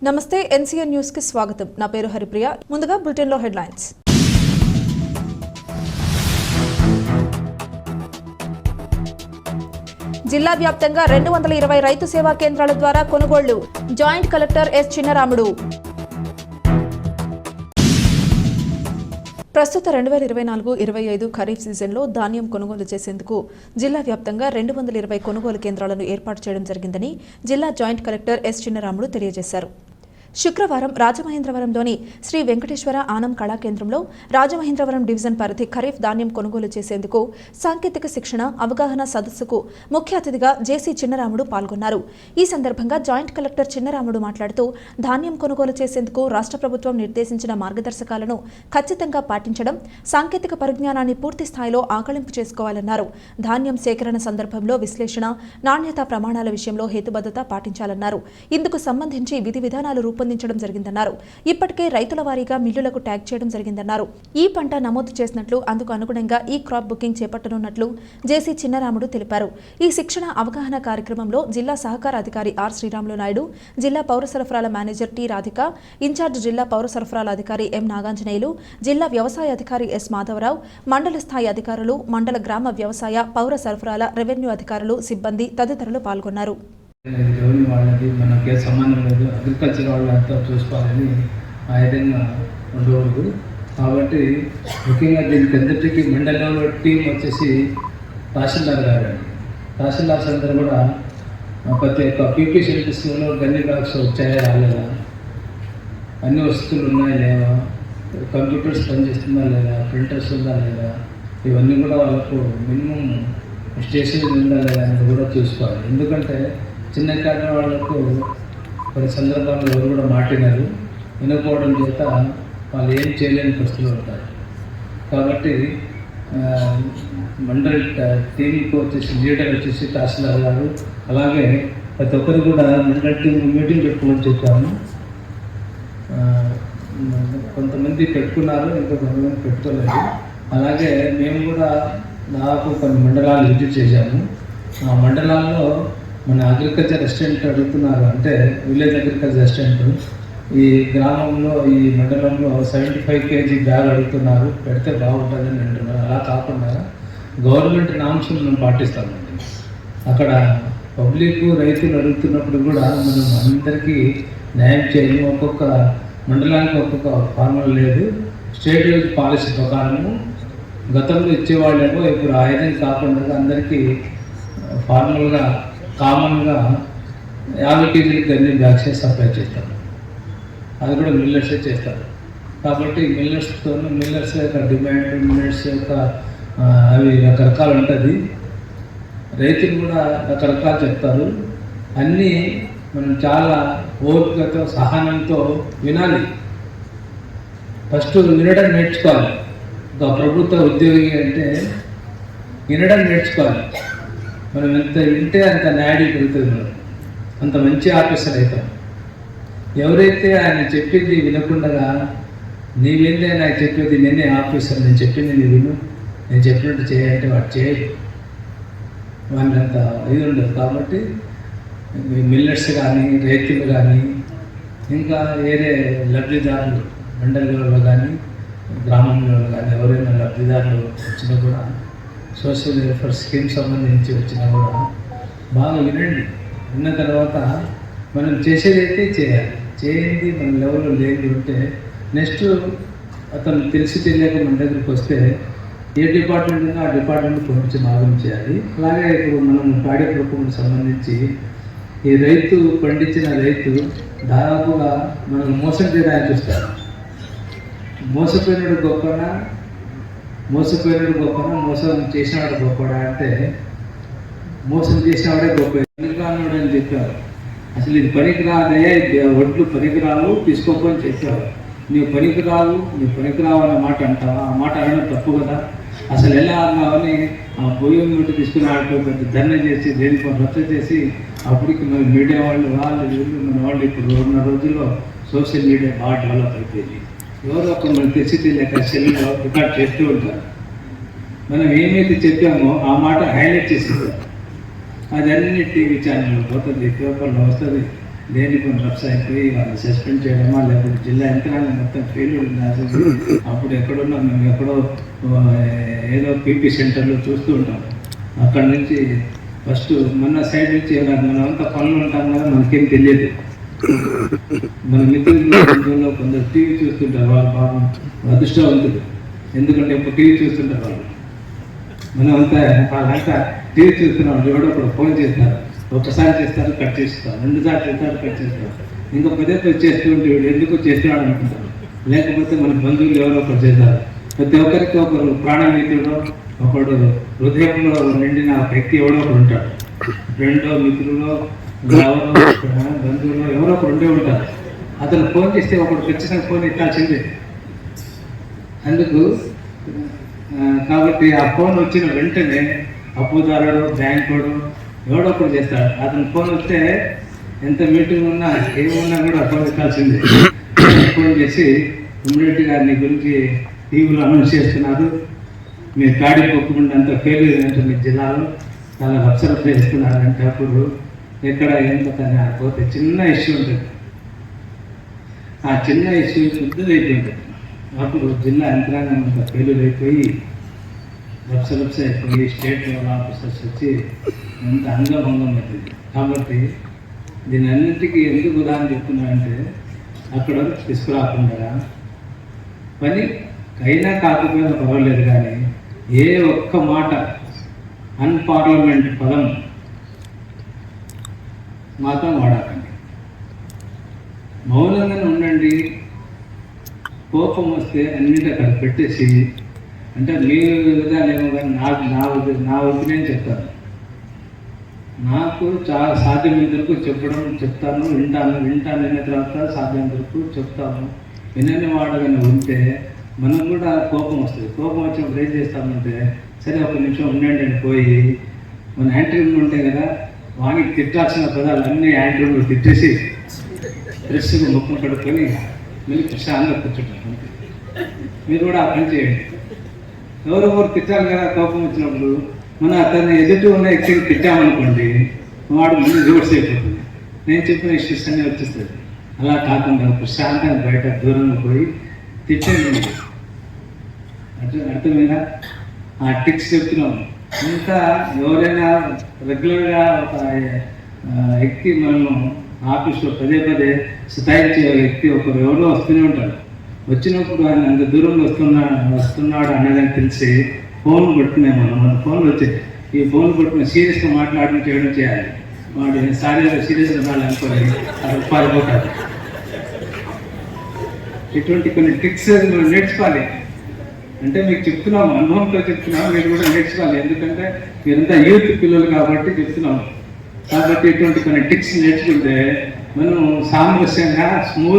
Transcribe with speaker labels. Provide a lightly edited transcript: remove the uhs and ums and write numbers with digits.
Speaker 1: నమస్తే NCN news కి స్వాగతం. నా పేరు హరిప్రియ. ముందుగా బులెటిన్ లో హెడ్లైన్స్. జిల్లా వ్యాప్తంగా 220 రైతు సేవా కేంద్రాల ద్వారా కొనుగోళ్లు. Joint collector S Chinnaramudu. ప్రస్తుత 2024-25 ఖరీఫ్ సీజన్లో ధాన్యం కొనుగోలు చేసేందుకు జిల్లా వ్యాప్తంగా 220 కొనుగోలు కేంద్రాలను ఏర్పాటు చేయడం జరిగిందని జిల్లా జాయింట్ కలెక్టర్ ఎస్ చిన్నరాముడు తెలియజేశారు. శుక్రవారం రాజమహేంద్రవరంలోని శ్రీ వెంకటేశ్వర ఆనం కళాకేంద్రంలో రాజమహేంద్రవరం డివిజన్ పరిధి ఖరీఫ్ ధాన్యం కొనుగోలు చేసేందుకు సాంకేతిక శిక్షణ అవగాహన సదస్సుకు ముఖ్య అతిథిగా జేసీ చిన్నరాముడు పాల్గొన్నారు. ఈ సందర్భంగా జాయింట్ కలెక్టర్ చిన్నరాముడు మాట్లాడుతూ ధాన్యం కొనుగోలు చేసేందుకు రాష్ట్ర ప్రభుత్వం నిర్దేశించిన మార్గదర్శకాలను ఖచ్చితంగా పాటించడం, సాంకేతిక పరిజ్ఞానాన్ని పూర్తి స్థాయిలో ఆకళింపు చేసుకోవాలన్నారు. ధాన్యం సేకరణ సందర్భంలో విశ్లేషణ, నాణ్యతా ప్రమాణాల విషయంలో హేతుబద్ధత పాటించాలన్నారు. ఇందుకు సంబంధించి విధి విధానాలు రూపొందించడం జరిగిందన్నారు. ఇప్పటికే రైతుల వారీగా మిల్లులకు ట్యాగ్ చేయడం జరిగిందన్నారు. ఈ పంట నమోదు చేసినట్లు, అందుకు అనుగుణంగా ఈ క్రాప్ బుకింగ్ చేపట్టనున్నట్లు జేసీ చిన్నరాముడు తెలిపారు. ఈ శిక్షణ అవగాహన కార్యక్రమంలో జిల్లా సహకార అధికారి ఆర్ శ్రీరాములు నాయుడు, జిల్లా పౌర సరఫరాల మేనేజర్ టి రాధిక, ఇన్ఛార్జ్ జిల్లా పౌర సరఫరాల అధికారి ఎం నాగాంజనేయులు, జిల్లా వ్యవసాయ అధికారి ఎస్ మాధవరావు, మండల స్థాయి అధికారులు, మండల గ్రామ వ్యవసాయ, పౌర సరఫరాల, రెవెన్యూ అధికారులు, సిబ్బంది తదితరులు పాల్గొన్నారు.
Speaker 2: రెవెన్యూ వాళ్ళది మనకే సంబంధం లేదు, అగ్రికల్చర్ వాళ్ళంతా చూసుకోవాలని ఆ విధంగా ఉండకూడదు. కాబట్టి ముఖ్యంగా దీనికి అందరికీ మండలంలో టీం వచ్చేసి తహసీల్దార్ గారు. తహసీల్దార్స్ అందరూ కూడా ప్రతి ఒక్క పీపీ సెంటర్స్లో గన్ని బ్యాగ్స్ వచ్చాయా రాలేదా, అన్ని వస్తువులు ఉన్నాయా లేవా, కంప్యూటర్స్ పనిచేస్తుందా లేదా, ప్రింటర్స్ ఉందా లేదా, ఇవన్నీ కూడా వాళ్ళకు మినిమం స్టేషన్ ఉందా లేదా అనేది కూడా చూసుకోవాలి. ఎందుకంటే చిన్న కారణం వాళ్ళకు కొన్ని సందర్భాల్లో ఎవరు కూడా మాటినారు, వినకపోవడం చేత వాళ్ళు ఏం చేయలేని పరిస్థితులు ఉంటారు. కాబట్టి మండలి టీంకి వచ్చేసి లీడర్ వచ్చేసి తహసీల్దార్ గారు, అలాగే ప్రతి ఒక్కరు కూడా మండలి టీం మీటింగ్ పెట్టుకోమని చెప్పాము. కొంతమంది పెట్టుకున్నారు, ఇంకా కొంతమంది పెట్టుకోలేదు. అలాగే మేము కూడా దాదాపు కొన్ని మండలాలు విజిట్ చేశాము. ఆ మండలాల్లో మన అగ్రికల్చర్ అసిస్టెంట్ అడుగుతున్నారు, అంటే విలేజ్ అగ్రికల్చర్ అసిస్టెంట్ ఈ గ్రామంలో ఈ మండలంలో 75 kg బ్యాగ్ అడుగుతున్నారు, పెడితే బాగుంటుందని అంటున్నారు. అలా కాకుండా గవర్నమెంట్ నామ్స్ మనం పాటిస్తామండి. అక్కడ పబ్లిక్ రైతులు అడుగుతున్నప్పుడు కూడా మనం అందరికీ న్యాయం చేయము. ఒక్కొక్క మండలానికి ఒక్కొక్క ఫార్ములా లేదు. స్టేట్ వైజ్ పాలసీ ప్రకారము గతంలో ఇచ్చేవాళ్ళేమో ఇప్పుడు ఆ విధంగా కాకుండా అందరికీ ఫార్మల్గా కామన్గా 50 kg అన్ని బ్యాగ్స్ సప్లై చేస్తారు. అది కూడా మిల్లర్సే చేస్తారు. కాబట్టి మిల్లర్స్ యొక్క డిమాండ్, మిల్లర్స్ యొక్క అవి రకరకాలు ఉంటుంది. రైతులు కూడా రకరకాలు చెప్తారు. అన్నీ మనం చాలా ఓపికతో సహనంతో వినాలి. ఫస్ట్ వినడం నేర్చుకోవాలి. ఒక ప్రభుత్వ ఉద్యోగి అంటే వినడం నేర్చుకోవాలి. మనం ఎంత వింటే అంత న్యాయం పెరుగుతుంది, మనం అంత మంచి ఆఫీసర్ అవుతాం. ఎవరైతే ఆయన చెప్పింది వినకుండా నీవేందే నాకు చెప్పేది, నేనే ఆఫీసర్, నేను చెప్పింది నీ విను, నేను చెప్పినట్టు చేయాలంటే వాడు చేయదు, వాళ్ళకి అంత ఇది ఉండదు. కాబట్టి మిల్లర్స్ కానీ, రైతులు కానీ, ఇంకా వేరే లబ్ధిదారులు మండలంలో కానీ గ్రామంలో కానీ ఎవరైనా లబ్ధిదారులు వచ్చినా కూడా, సోషల్ వెల్ఫేర్ స్కీమ్ సంబంధించి వచ్చినా కూడా బాగా వినండి. విన్న తర్వాత మనం చేసేదైతే చేయాలి. చేయండి మన లెవెల్లో లేని ఉంటే నెక్స్ట్ అతను తెలిసి తెలియక మన దగ్గరికి వస్తే ఏ డిపార్ట్మెంట్ ఉందో ఆ డిపార్ట్మెంట్ పంపించి భాగం చేయాలి. అలాగే ఇప్పుడు మనం పాడి ప్రభుత్వం సంబంధించి ఈ రైతు పండించిన రైతు దాదాపుగా మనం మోసం చేయడానికి చూస్తారు. మోసపోయినాడు గొప్పనా, మోసం చేసినవాడు గొప్పడా అంటే మోసం చేసినవాడే గొప్ప. పనికిరానుడు అని చెప్పారు. అసలు ఇది పనికిరాదే, ఒడ్లు పనికిరావు, తీసుకోకపోని చెప్పారు. నీవు పనికిరావు అన్న మాట అంటావా? ఆ మాట అనడం తప్పు కదా. అసలు ఎలా అన్నావని ఆ పొయ్యి నుండి తీసుకుని ఆడుకోబట్టి ధర్నా చేసి దేనికి రద్దు చేసి అప్పటికి మన మీడియా వాళ్ళు మన వాళ్ళు ఇప్పుడు ఉన్న రోజుల్లో సోషల్ మీడియా బాగా డెవలప్ అయిపోయింది. ఎవరో ఒక మనం తెచ్చి తెలియక సెల్లులో రికార్డ్ చేస్తూ ఉంటారు. మనం ఏమైతే చెప్పామో ఆ మాట హైలైట్ చేసేది. అది అన్ని టీవీ ఛానల్లో పోతుంది, పేపర్లో వస్తుంది. లేని కొన్ని రప్స్ అయిపోయి వాళ్ళని సస్పెండ్ చేయడమా, లేకపోతే జిల్లా యంత్రాంగం మొత్తం ఫెయిల్యూర్ ఉంది. అప్పుడు ఎక్కడున్నా మేము ఎక్కడో ఏదో పీపీ సెంటర్లో చూస్తూ ఉంటాం. అక్కడి నుంచి ఫస్ట్ మన సైడ్ నుంచి మనం అంతా పనులు ఉంటాం కదా, మనకేం తెలియదు. మన మిత్రుల్లో కొందరు టీవీ చూస్తుంటారు, వాళ్ళు బాగా అదృష్టవంతులు. ఎందుకంటే ఇప్పుడు టీవీ చూస్తుంటారు వాళ్ళు. మనమంతా వాళ్ళంతా టీవీ చూస్తున్నాం, ఎవడో ఒకడు ఫోన్ చేస్తారు, ఒకసారి చేస్తారు కట్ చేస్తారు, 2 సార్లు చేస్తారు కట్ చేస్తారు, ఇంకా పదే చేస్తూ ఉంటే వీడు ఎందుకు చేస్తున్నాడు అనుకుంటారు. లేకపోతే మన బంధువులు ఎవరో ఒకరు చేస్తారు. ప్రతి ఒక్కరికి ఒకరు ప్రాణమిత్రుడు, ఒకడు హృదయంలో నిండిన వ్యక్తి ఎవడో ఒకడు ఉంటాడు. ఫ్రెండో మిత్రులో ఎవరో బంధువులు ఎవరో ఒకరు ఉండే ఉంటారు. అతను ఫోన్ చేస్తే ఒకడు ఖచ్చితంగా ఫోన్ ఎత్తాల్సిందే. అందుకు కాబట్టి ఆ ఫోన్ వచ్చిన వెంటనే అప్పుదారుడు, బ్యాంకుడు ఎవడో ఒకడు చేస్తాడు. అతను ఫోన్ వస్తే ఎంత మీటింగ్ ఉన్నా ఏమున్నా కూడా ఫోన్ ఎత్తాల్సిందే. ఫోన్ చేసి ఇమ్మీడియట్గా నీ గురించి టీవీలో అనౌన్స్ చేస్తున్నారు, మీరు కాడి పొక్కుకుండా అంత ఫెయిల్ అంటే మీ జిల్లాలో చాలా రప్సలు చేస్తున్నారంటే అప్పుడు ఎక్కడ ఏం పని పోతే చిన్న ఇష్యూ ఉంటుంది. ఆ చిన్న ఇష్యూ పెద్దది అయిపోయింది. అప్పుడు జిల్లా యంత్రాంగం అంతా ఫెయిల్యూర్ అయిపోయి రప్స అయిపోయి స్టేట్ లెవెల్ ఆఫీసర్స్ వచ్చి ఎంత అంగభంగం అవుతుంది. కాబట్టి దీని అన్నింటికీ ఎందుకు ఉదాహరణ చెప్తున్నానంటే అక్కడ తీసుకురాకుండా పని అయినా కాకపోయినా పర్వాలేదు, కానీ ఏ ఒక్క మాట అన్పార్లమెంట్ పదం మాత్రం వాడకండి. మౌనంగానే ఉండండి. కోపం వస్తే అన్నింటి అక్కడ పెట్టేసి, అంటే మీ విధాలేమో కానీ నా ఒపీనియన్ చెప్తాను. నాకు చాలా సాధ్యమైన వరకు చెప్తాను, వింటాను విన్న తర్వాత సాధ్యమైన వరకు చెప్తాను. వినని వాడుగానే ఉంటే మనం కూడా కోపం వస్తుంది. కోపం వచ్చినప్పుడు ఏం చేస్తామంటే, సరే ఒక నిమిషం ఉండండి అని పోయి మన యాంట్రీలు ఉంటాయి కదా, వానికి తిట్టాల్సిన పదాలు అన్నీ యాంట్రీలు తిట్టేసి ఫ్రెష్గా మొక్కలు కడుక్కొని మళ్ళీ ప్రశాంతంగా కూర్చుంటారు. మీరు కూడా ఆ పని చేయండి. ఎవరెవరు తిట్టాలి కదా కోపం వచ్చినప్పుడు, మనం అతన్ని ఎదుటి ఉన్న వ్యక్తిని తిట్టామనుకోండి, వాడు ముందు రివర్స్ అయిపోతుంది. నేను చెప్పిన ఇష్యూస్ అన్నీ వచ్చేస్తుంది. అలా కాకుండా ప్రశాంతంగా బయట దూరంగా పోయి తిట్టండి. అర్థమైనా? ఆ టిక్స్ చెప్తున్నాము. ఇంకా ఎవరైనా రెగ్యులర్గా ఒక వ్యక్తి మనము ఆఫీస్లో పదే సతాయించే వ్యక్తి ఒకరు ఎవరో వస్తూనే ఉంటాడు. వచ్చినప్పుడు ఆయన అంత దూరంలో వస్తున్నాడు అనేదని తెలిసి ఫోన్ కొట్టుకునే మన ఫోన్లు వచ్చాయి. ఈ ఫోన్ కొట్టుకుని సీరియస్గా మాట్లాడడం చేయడం చేయాలి. వాడు సీరియస్గా రాలనుకోని అది పారిపోతాడు. ఇటువంటి కొన్ని ట్రిక్స్ మనం నేర్చుకోవాలి. అంటే మీకు చెప్తున్నాము, అనుభవంతో చెప్తున్నాము, మీరు కూడా నేర్చుకోవాలి. ఎందుకంటే మీరంతా యూత్ పిల్లలు కాబట్టి చెప్తున్నాము. కాబట్టి ఇటువంటి కొన్ని ట్రిక్స్ నేర్చుకుంటే మనం సామరస్యంగా స్మూత్